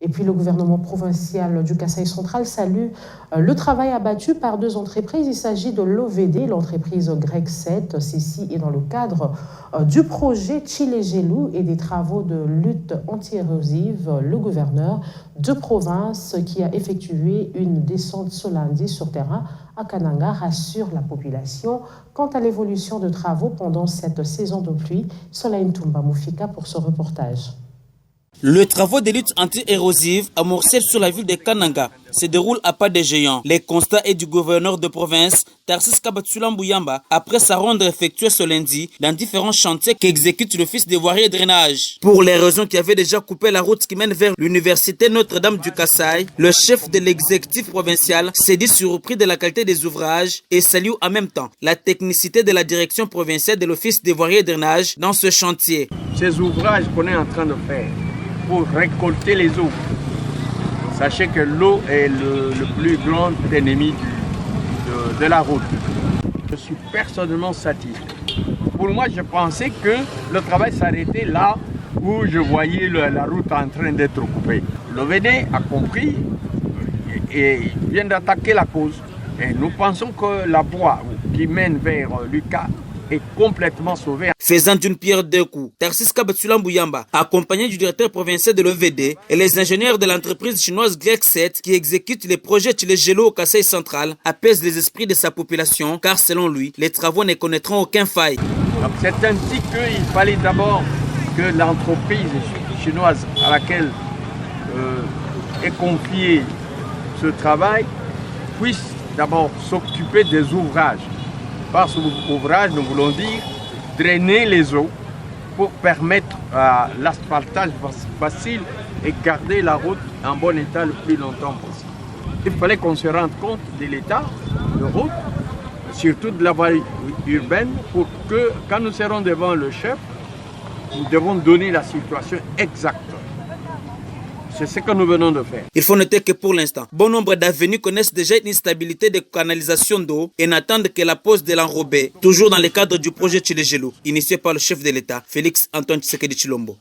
Et puis le gouvernement provincial du Kasaï central salue le travail abattu par deux entreprises. Il s'agit de l'OVD, l'entreprise Grec 7. Ceci est dans le cadre du projet Chile-Gelou et des travaux de lutte anti-érosive. Le gouverneur de province qui a effectué une descente ce lundi sur terrain à Kananga rassure la population quant à l'évolution de travaux pendant cette saison de pluie. Soleil Ntumba Moufika pour ce reportage. Les travaux de lutte anti-érosive amorcés sur la ville de Kananga se déroulent à pas de géants. Les constats est du gouverneur de province, Tarsis Kabatsula Mbuyamba, après sa ronde effectuée ce lundi dans différents chantiers qu'exécute l'Office des voiries et drainage. Pour les raisons qui avaient déjà coupé la route qui mène vers l'université Notre-Dame du Kasaï, le chef de l'exécutif provincial s'est dit surpris de la qualité des ouvrages et salue en même temps la technicité de la direction provinciale de l'Office des voiries et drainage dans ce chantier. Ces ouvrages qu'on est en train de faire pour récolter les eaux. Sachez que l'eau est le plus grand ennemi de la route. Je suis personnellement satisfait. Pour moi, je pensais que le travail s'arrêtait là où je voyais la route en train d'être coupée. L'OVD a compris et vient d'attaquer la cause. Et nous pensons que la voie qui mène vers Lucas est complètement sauvée. Faisant d'une pierre deux coups, Tarsis Kabatsula Mbuyamba, accompagné du directeur provincial de l'OVD et les ingénieurs de l'entreprise chinoise Grec 7 qui exécute les projets Chile-Gelou au Kasaï central, apaise les esprits de sa population car selon lui, les travaux ne connaîtront aucun faille. C'est ainsi qu'il fallait d'abord que l'entreprise chinoise à laquelle est confié ce travail puisse d'abord s'occuper des ouvrages. Par ce ouvrage, nous voulons dire drainer les eaux pour permettre l'asphaltage facile et garder la route en bon état le plus longtemps possible. Il fallait qu'on se rende compte de l'état de route, surtout de la voie urbaine, pour que quand nous serons devant le chef, nous devons donner la situation exacte. C'est ce que nous venons de faire. Il faut noter que pour l'instant, bon nombre d'avenues connaissent déjà une instabilité de canalisation d'eau et n'attendent que la pose de l'enrobé, toujours dans le cadre du projet Chile-Gelou, initié par le chef de l'État, Félix Antoine Tshisekedi Tshilombo.